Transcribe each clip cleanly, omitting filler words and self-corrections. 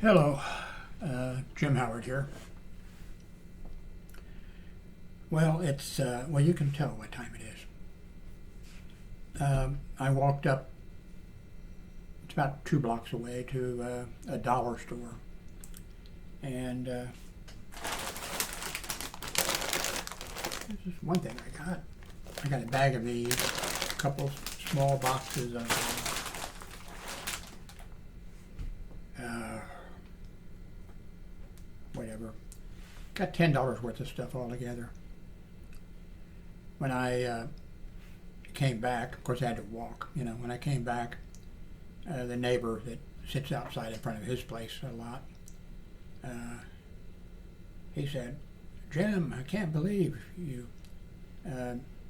Hello, Jim Howard here. Well, well, you can tell what time it is. I walked up, it's about 2 blocks away, to a dollar store. And this is one thing I got. I got a bag of these, a couple small boxes of whatever. Got $10 worth of stuff all together. When I came back, of course I had to walk, when I came back, the neighbor that sits outside in front of his place a lot, he said, "Jim, I can't believe you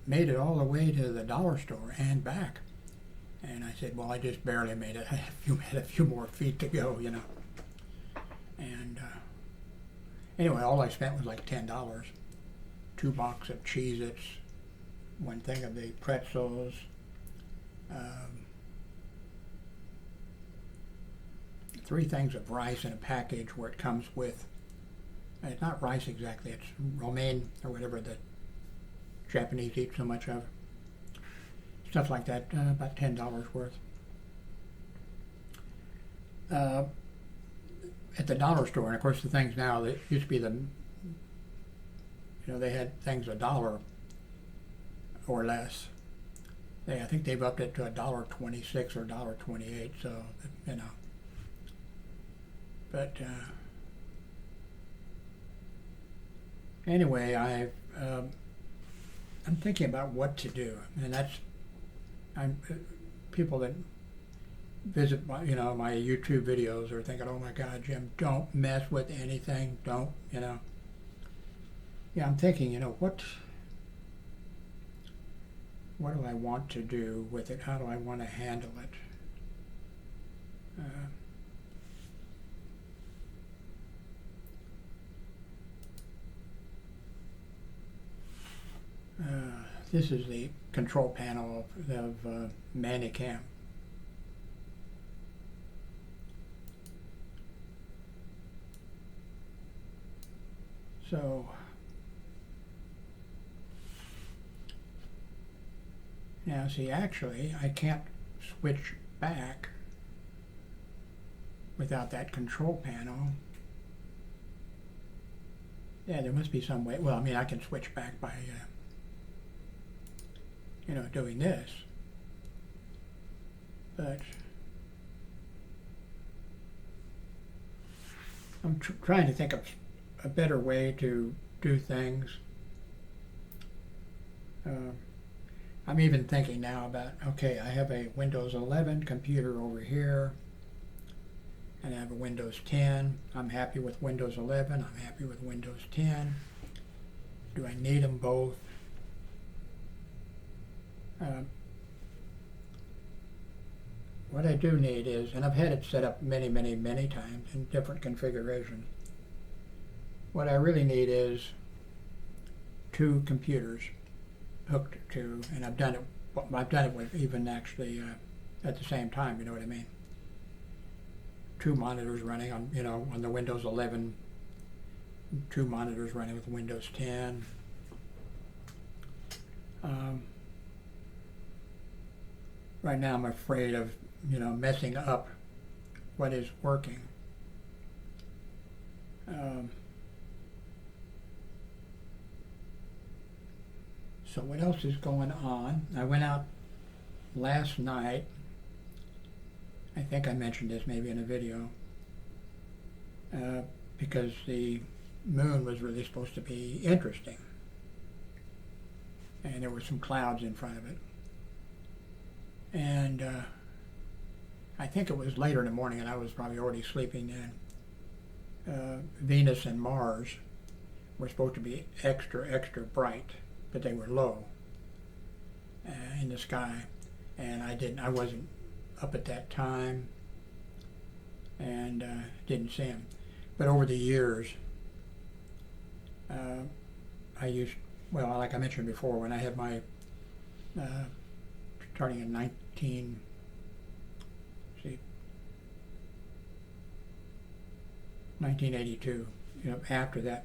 made it all the way to the dollar store and back." And I said, "Well, I just barely made it. I had a few more feet to go, And anyway, all I spent was like $10. 2 boxes of Cheez-Its, 1 thing of the pretzels, 3 things of rice in a package where it comes with, it's not rice exactly, it's romaine or whatever the Japanese eat so much of. Stuff like that, about $10 worth. At the dollar store, and of course the things now that used to be they had things $1 or less. I think they've upped it to $1.26 or $1.28. So But anyway, I'm thinking about what to do, and people that visit my YouTube videos are thinking, "Oh my God, Jim, don't mess with anything. Don't." Yeah, I'm thinking, what do I want to do with it? How do I want to handle it? This is the control panel of Manicam. So now, see, actually, I can't switch back without that control panel. Yeah, there must be some way. Well, I mean, I can switch back by, doing this. But I'm trying to think of a better way to do things. I'm even thinking now about, okay, I have a Windows 11 computer over here, and I have a Windows 10. I'm happy with Windows 11. I'm happy with Windows 10. Do I need them both? What I do need is, and I've had it set up many, many, many times in different configurations. What I really need is 2 computers hooked to, and I've done it with even actually at the same time. You know what I mean? 2 monitors running on on the Windows 11. 2 monitors running with Windows 10. Right now, I'm afraid of messing up what is working. So what else is going on? I went out last night. I think I mentioned this maybe in a video, because the moon was really supposed to be interesting, and there were some clouds in front of it. And I think it was later in the morning, and I was probably already sleeping then. Venus and Mars were supposed to be extra, extra bright, but they were low in the sky, and I wasn't up at that time, and didn't see them. But over the years, I used, well, like I mentioned before, when I had my starting in 19 see, 1982. After that,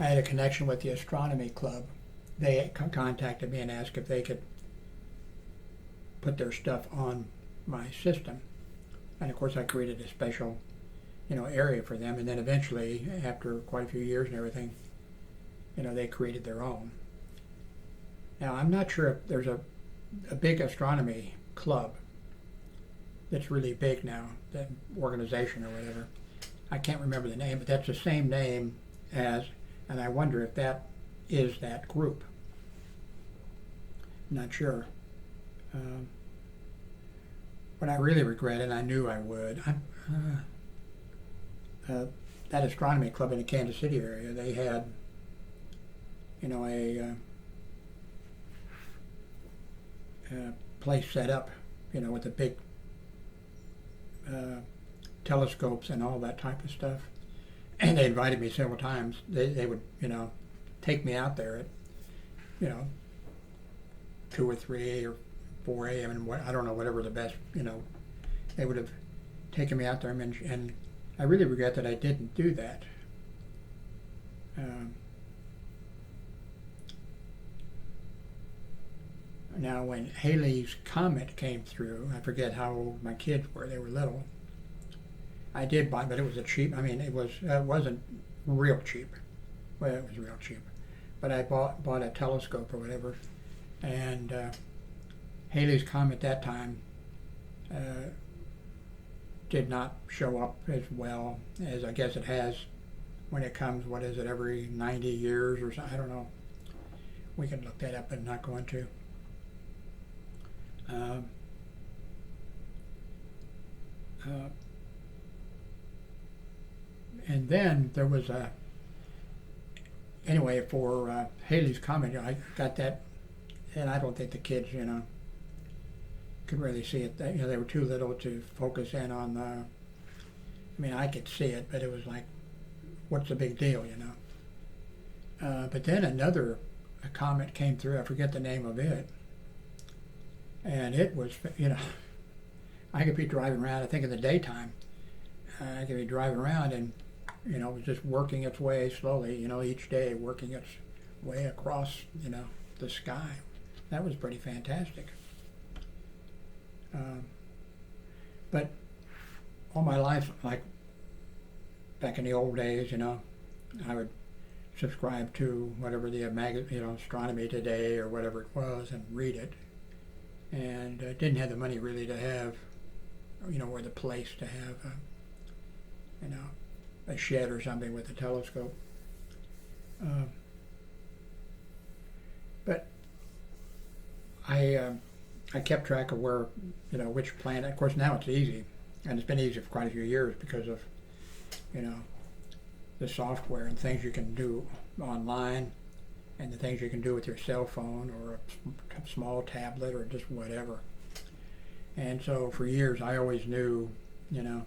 I had a connection with the astronomy club. They contacted me and asked if they could put their stuff on my system. And of course I created a special, area for them. And then eventually, after quite a few years and everything, they created their own. Now I'm not sure if there's a big astronomy club that's really big now, the organization or whatever. I can't remember the name, but that's the same name as, and I wonder if that is that group. I'm not sure. What I really regret, and I knew I would, that astronomy club in the Kansas City area, they had, a place set up, with the big telescopes and all that type of stuff. And they invited me several times. They would, take me out there at, 2 or 3 or 4 a.m. and I don't know, whatever the best, they would have taken me out there, and I really regret that I didn't do that. Now, when Halley's Comet came through, I forget how old my kids were. They were little. I did buy, but it was it wasn't real cheap. Well, it was real cheap. But I bought a telescope or whatever, and Halley's Comet that time did not show up as well as I guess it has when it comes, what is it, every 90 years or something? I don't know. We can look that up, but I'm not going to. And then there was anyway, for Halley's Comet, I got that, and I don't think the kids, could really see it. They were too little to focus in on I could see it, but it was like, what's the big deal, But then another comet came through, I forget the name of it, and it was, I could be driving around, I think in the daytime, I could be driving around and, it was just working its way slowly, each day working its way across, the sky. That was pretty fantastic. But all my life, like back in the old days, I would subscribe to whatever the Astronomy Today or whatever it was and read it. And didn't have the money really to have, or the place to have, a shed or something with a telescope. But I kept track of where, which planet. Of course, now it's easy, and it's been easy for quite a few years because of, the software and things you can do online, and the things you can do with your cell phone or a small tablet or just whatever. And so for years, I always knew, and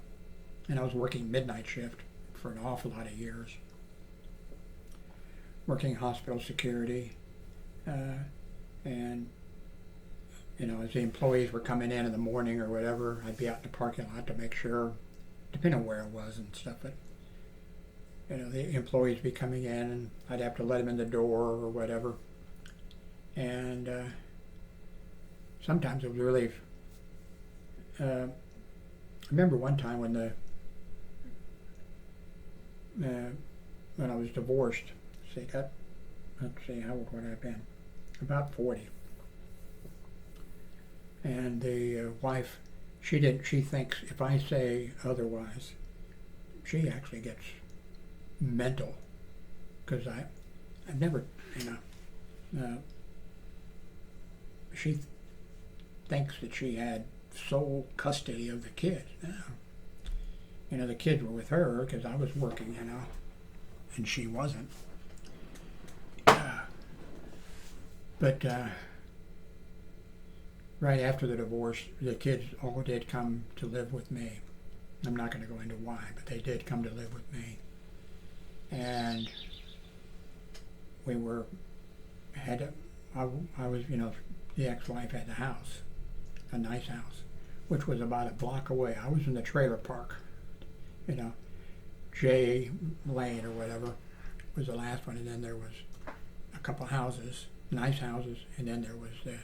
I was working midnight shift for an awful lot of years, working hospital security, and as the employees were coming in the morning or whatever, I'd be out in the parking lot to make sure, depending on where it was and stuff, but the employees would be coming in and I'd have to let them in the door or whatever. And sometimes it was really, I remember one time when when I was divorced, let's see, how old would I have been? About 40. And the wife, she thinks if I say otherwise, she actually gets mental, because I've never, she thinks that she had sole custody of the kids. Now, the kids were with her because I was working, and she wasn't. But right after the divorce, the kids all did come to live with me. I'm not going to go into why, but they did come to live with me. And we I was, the ex-wife had the house, a nice house, which was about a block away. I was in the trailer park, J Lane or whatever was the last one, and then there was a couple houses, nice houses, and then there was the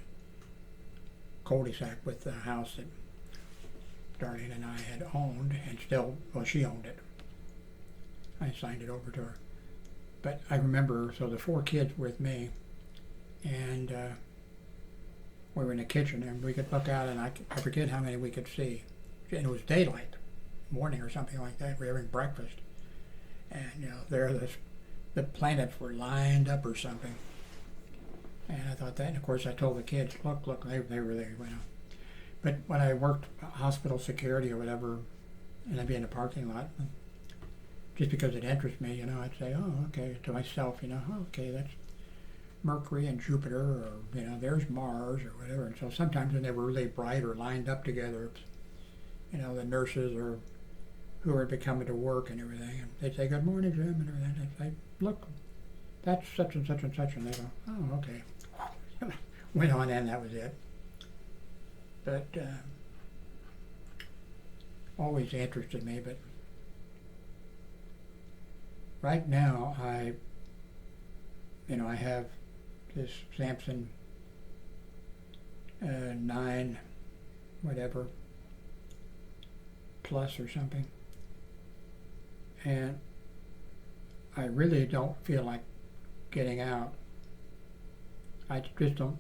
cul-de-sac with the house that Darlene and I had owned, and still, well, she owned it. I signed it over to her. But I remember, so the 4 kids with me, and we were in the kitchen, and we could look out, and I forget how many we could see. And it was daylight, morning or something like that. We were having breakfast. And, you know, the planets were lined up or something. And I thought that, and of course I told the kids, look, they were there, you know. But when I worked hospital security or whatever, and I'd be in the parking lot, just because it interests me, you know, I'd say, oh, okay, to myself, you know, oh, okay, that's Mercury and Jupiter, or, you know, there's Mars or whatever. And so sometimes when they were really bright or lined up together, you know, the nurses or who were coming to work and everything, and they'd say, good morning, Jim, and everything. I'd say, look, that's such and such and such, and they go, oh, okay. Went on, and that was it. But always interested me. But right now, I have this Samson 9 whatever plus or something, and I really don't feel like getting out. I just don't,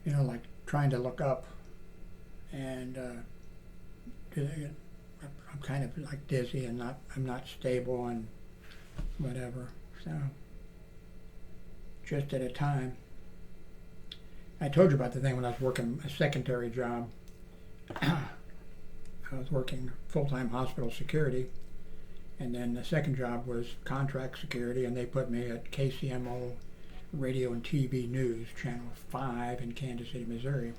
you know, like trying to look up, and I'm kind of like dizzy, and I'm not stable and whatever. So just at a time. I told you about the thing when I was working a secondary job. I was working full-time hospital security, and then the second job was contract security, and they put me at KCMO Radio and TV News, Channel 5 in Kansas City, Missouri.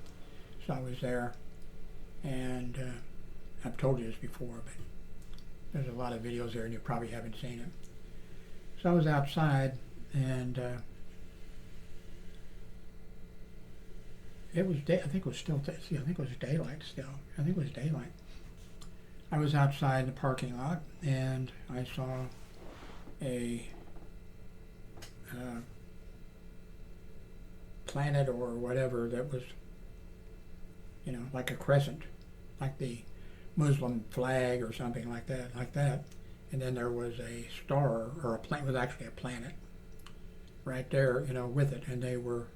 So I was there, and I've told you this before, but there's a lot of videos there, and you probably haven't seen it. So I was outside, and it was I think it was still. I think it was daylight still. I think it was daylight. I was outside the parking lot, and I saw a planet or whatever that was, you know, like a crescent, like the Muslim flag or something like that. And then there was a star, or a planet, was actually a planet right there, you know, with it. And they were,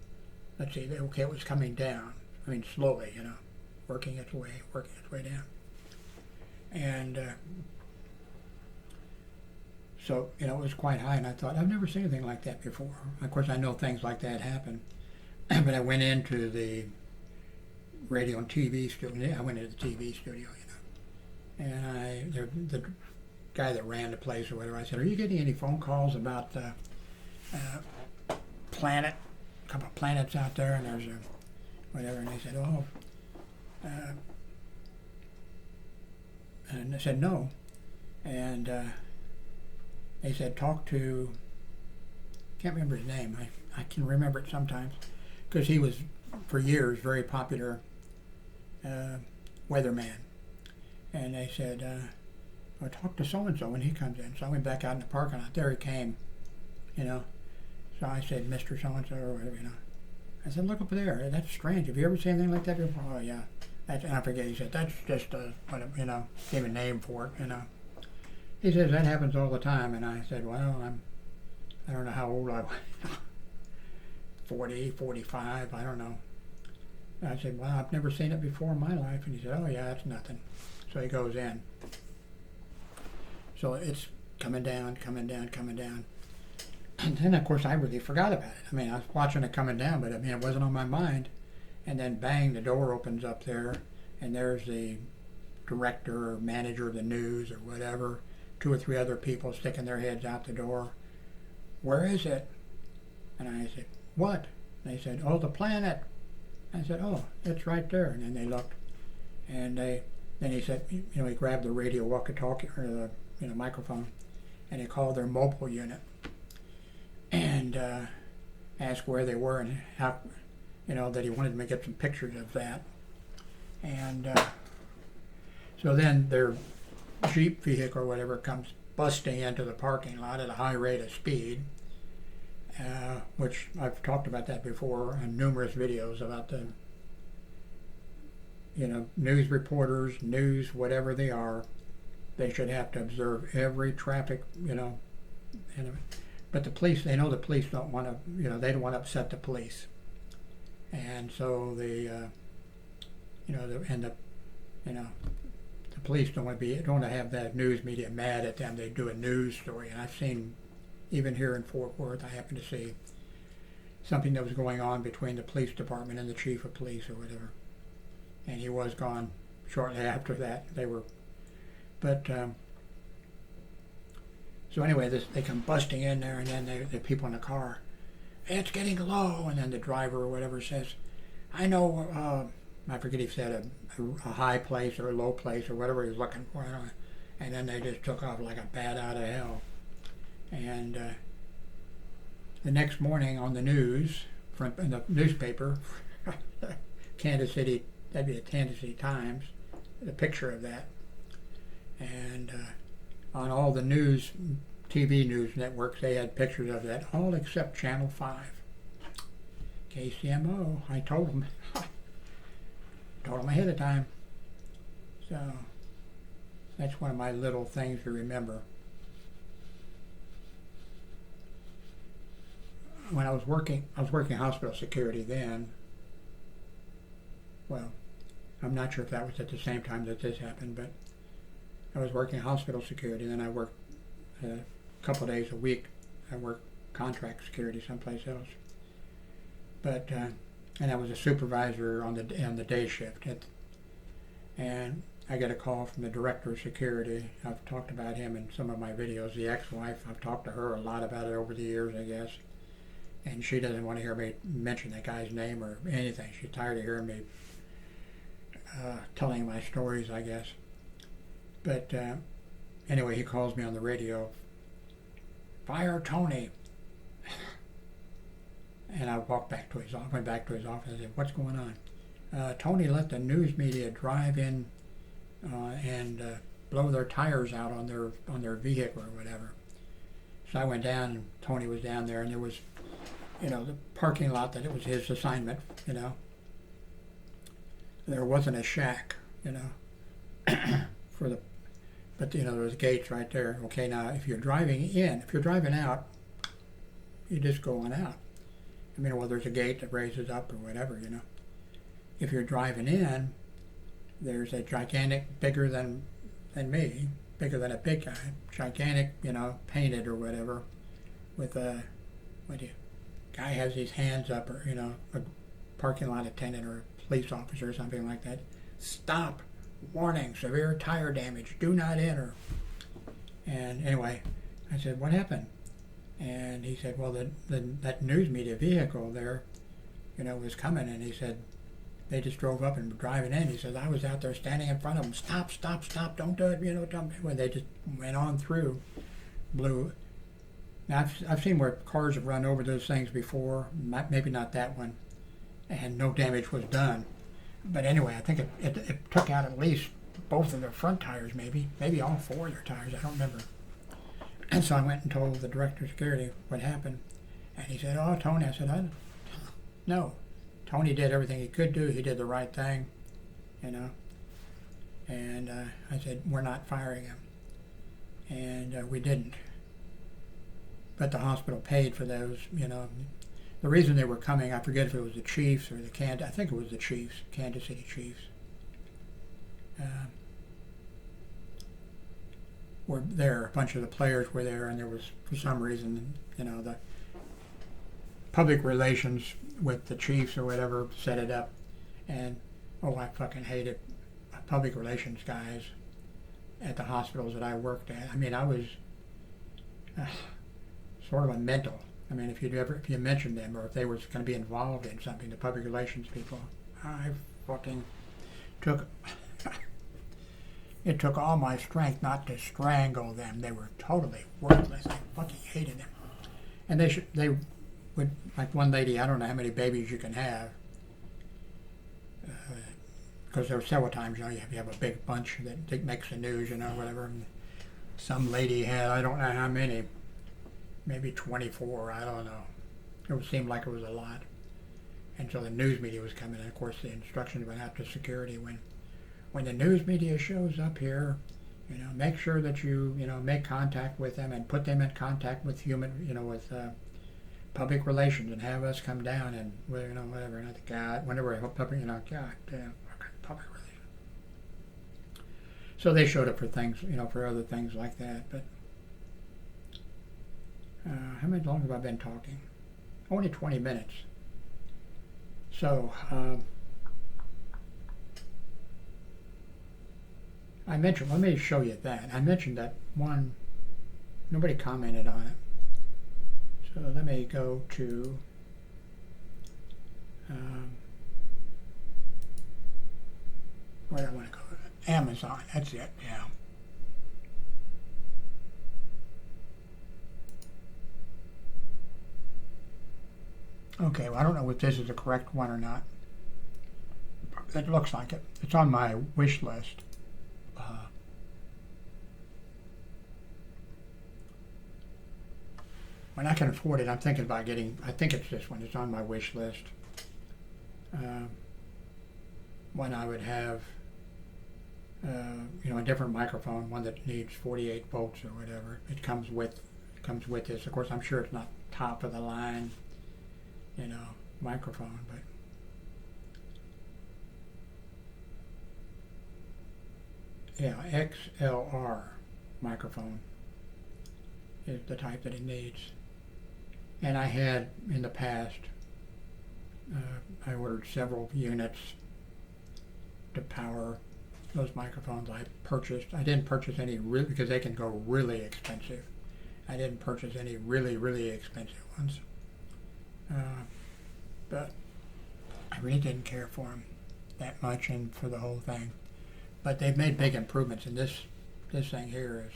let's see, okay, it was coming down. I mean, slowly, you know, working its way down. And so, you know, it was quite high, and I thought, I've never seen anything like that before. Of course, I know things like that happen. But I went into the radio and TV studio. I went into the TV studio, you know. And the guy that ran the place or whatever, I said, are you getting any phone calls about the planet, a couple of planets out there, and there's a whatever? And they said, oh. And I said, no. And they said, talk to, can't remember his name. I can remember it sometimes, because he was, for years, very popular weatherman. And they said, well, talk to so-and-so when he comes in. So I went back out in the parking lot. There he came, you know. So I said, Mr. So-and-so, or whatever, you know. I said, look up there. That's strange. Have you ever seen anything like that before? Oh, yeah. And I forget, he said, that's just whatever, you know, gave a name for it, you know. He says, that happens all the time. And I said, well, I don't know how old I was. 40, 45, I don't know. And I said, well, I've never seen it before in my life. And he said, oh, yeah, that's nothing. So he goes in. So it's coming down. And then, of course, I really forgot about it. I mean, I was watching it coming down, but I mean, it wasn't on my mind. And then, bang, the door opens up there, and there's the director or manager of the news or whatever, 2 or 3 other people sticking their heads out the door. Where is it? And I said, what? And they said, oh, the planet. I said, oh, it's right there. And then they looked, and then he said, you know, he grabbed the radio walkie-talkie, or the microphone, and he called their mobile unit and asked where they were and how, you know, that he wanted me to get some pictures of that. And So then their Jeep vehicle or whatever comes busting into the parking lot at a high rate of speed, which I've talked about that before in numerous videos about the, news reporters, news, whatever they are, they should have to observe every traffic, but the police, they know the police don't want to, they don't want to upset the police. And so the police don't want to have that news media mad at them. They do a news story, and I've seen, even here in Fort Worth, I happened to see something that was going on between the police department and the chief of police or whatever, and he was gone shortly after that. So anyway, they come busting in there, and then the people in the car, it's getting low, and then the driver or whatever says, I know, I forget if he said a high place or a low place or whatever he was looking for, and then they just took off like a bat out of hell. And the next morning on the news, in the newspaper, Kansas City, that'd be the Kansas City Times, the picture of that. And on all the news, TV news networks, they had pictures of that, all except Channel 5. KCMO, I told them ahead of time. So that's one of my little things to remember. When I was working hospital security then. Well, I'm not sure if that was at the same time that this happened, but I was working hospital security, and then I worked a couple of days a week. I worked contract security someplace else. But and I was a supervisor on the day shift. And I got a call from the director of security. I've talked about him in some of my videos. The ex-wife, I've talked to her a lot about it over the years, I guess. And she doesn't want to hear me mention that guy's name or anything. She's tired of hearing me telling my stories, I guess. But anyway, he calls me on the radio. Fire Tony. And I went back to his office. I said, "What's going on?" Tony let the news media drive in and blow their tires out on their vehicle or whatever. So I went down, and Tony was down there, and there was, the parking lot that it was his assignment. There wasn't a shack, but there was gates right there. Okay, now if you're driving out, you just go on out. There's a gate that raises up or whatever, If you're driving in, there's a gigantic, bigger than me, bigger than a big guy, gigantic, painted or whatever, with guy has his hands up, or, a parking lot attendant or a police officer or something like that. Stop, warning, severe tire damage, do not enter. And anyway, I said, what happened? And he said, well, that news media vehicle there, was coming. And he said, they just drove up and were driving in. He said, I was out there standing in front of them. Stop, don't do it, don't. Well, they just went on through, blew. Now, I've seen where cars have run over those things before, maybe not that one, and no damage was done. But anyway, I think it took out at least both of their front tires, maybe all four of their tires, I don't remember. And so I went and told the director of security what happened. And he said, oh, Tony. I said, no. Tony did everything he could do. He did the right thing, And I said, we're not firing him. And we didn't. But the hospital paid for those, The reason they were coming, I forget if it was the Chiefs or I think it was the Chiefs, Kansas City Chiefs. Were there, a bunch of the players were there, and there was, for some reason, the public relations with the Chiefs or whatever set it up. And, I fucking hated public relations guys at the hospitals that I worked at. I was sort of a mental. If you mentioned them, or if they were going to be involved in something, the public relations people, I fucking it took all my strength not to strangle them. They were totally worthless. I fucking hated them. And they would, like one lady, I don't know how many babies you can have. because there were several times, you have a big bunch that makes the news, whatever. And some lady had, I don't know how many, maybe 24, I don't know. It seemed like it was a lot. And so the news media was coming in. Of course, the instructions went out to security when the news media shows up here, make sure that you, make contact with them and put them in contact with with public relations and have us come down and, whatever. And I think, God, whenever I hope public, God damn, public relations. So they showed up for things, for other things like that. But how long have I been talking? Only 20 minutes. So, I mentioned, let me show you that. I mentioned that one, nobody commented on it. So let me go to, where do I want to go? Amazon, that's it, yeah. Okay, well, I don't know if this is the correct one or not. It looks like it. It's on my wish list. When I can afford it, I'm thinking about getting, I think it's this one. It's on my wish list. One I would have, a different microphone, one that needs 48 volts or whatever. It comes with this. Of course, I'm sure it's not top of the line, microphone, but yeah, XLR microphone is the type that it needs. And I had in the past, I ordered several units to power those microphones. I didn't purchase any because they can go really expensive. I didn't purchase any really, really expensive ones. But I really didn't care for them that much and for the whole thing. But they've made big improvements, and this thing here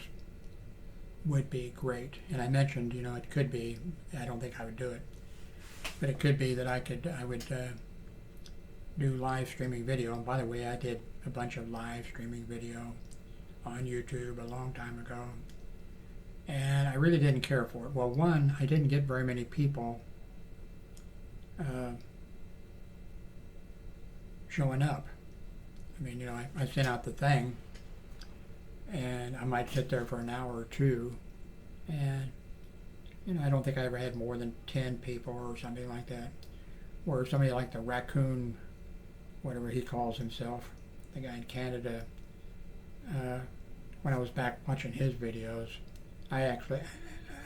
would be great. And I mentioned, it could be, I don't think I would do it, but it could be that I would do live streaming video. And by the way, I did a bunch of live streaming video on YouTube a long time ago, and I really didn't care for it. Well, one, I didn't get very many people showing up. I mean, I sent out the thing, and I might sit there for an hour or two, and I don't think I ever had more than 10 people or something like that. Or somebody like the raccoon, whatever he calls himself, the guy in Canada, when I was back watching his videos, I actually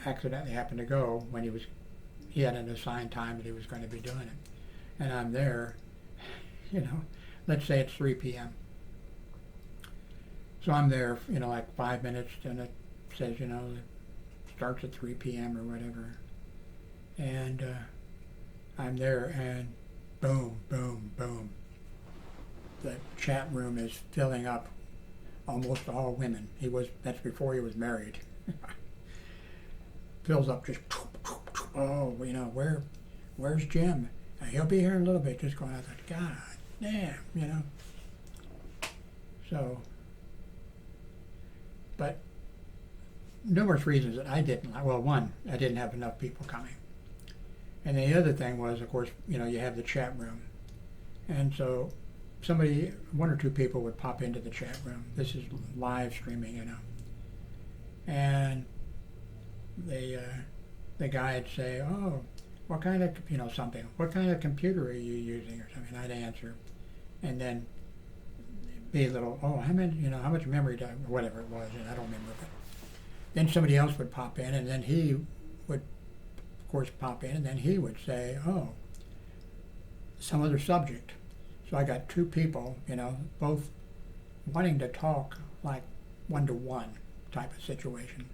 accidentally happened to go when he had an assigned time that he was going to be doing it. And I'm there, let's say it's 3 p.m. So I'm there, like 5 minutes, and it says, it starts at 3 p.m. or whatever. And I'm there, and boom, boom, boom. The chat room is filling up, almost all women. That's before he was married. Fills up just, oh, where's Jim? He'll be here in a little bit. Just going out there, God damn, So, but numerous reasons that I didn't like. Well, one, I didn't have enough people coming. And the other thing was, of course, you have the chat room. And so one or two people would pop into the chat room. This is live streaming, And the guy would say, oh, what kind of, something, what kind of computer are you using or something? I'd answer. And then be a little, oh, how much memory or whatever it was, and I don't remember. But then somebody else would pop in, and then he would, of course, pop in, and then he would say, oh, some other subject. So I got two people, both wanting to talk like one-to-one type of situation.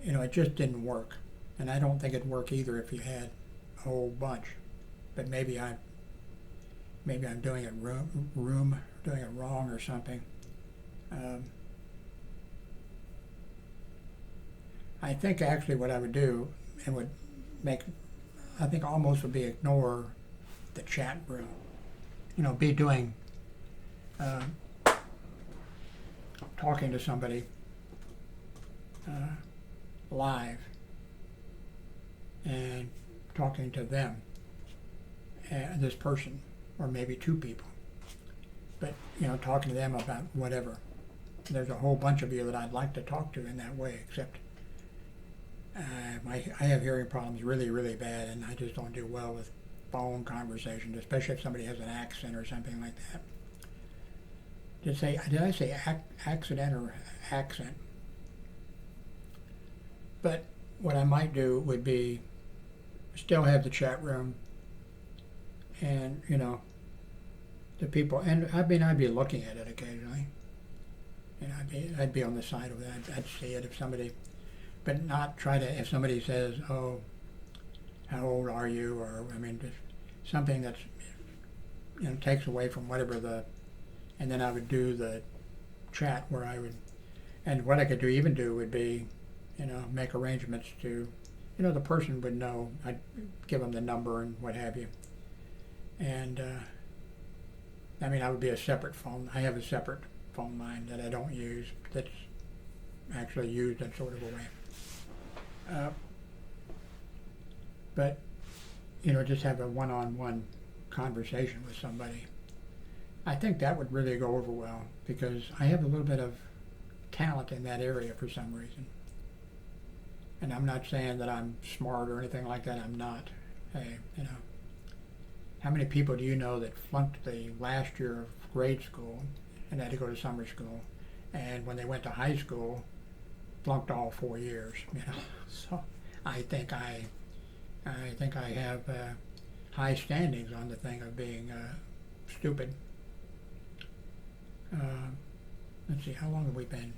It just didn't work. And I don't think it'd work either if you had a whole bunch. But maybe I'm doing it doing it wrong or something. I think actually what I would do, and would make, I think almost would be ignore the chat room. Be doing, talking to somebody live and talking to them, this person, or maybe two people. But, talking to them about whatever. There's a whole bunch of you that I'd like to talk to in that way, except I have hearing problems really, really bad, and I just don't do well with phone conversations, especially if somebody has an accent or something like that. Did I say accident or accent? But what I might do would be still have the chat room, and the people, and I'd be looking at it occasionally, and I'd be on the side of that. I'd see it if somebody, but not try to, if somebody says, "Oh, how old are you?" or just something that's takes away from whatever and then I would do the chat where I would, and what I could even do would be, make arrangements to, the person would know. I'd give them the number and what have you, and I would be a separate phone. I have a separate phone line that I don't use, that's actually used in sort of a way. But, just have a one-on-one conversation with somebody. I think that would really go over well, because I have a little bit of talent in that area for some reason. And I'm not saying that I'm smart or anything like that. I'm not. Hey, how many people do you know that flunked the last year of grade school and had to go to summer school, and when they went to high school, flunked all 4 years? So I think I have high standings on the thing of being stupid. Let's see, how long have we been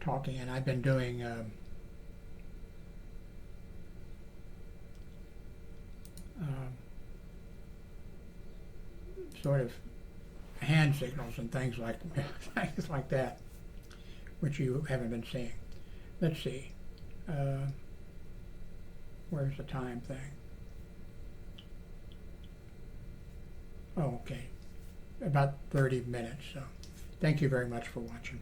talking? And I've been doing sort of hand signals and things like that, which you haven't been seeing. Let's see. Where's the time thing? Oh, okay. About 30 minutes. So thank you very much for watching.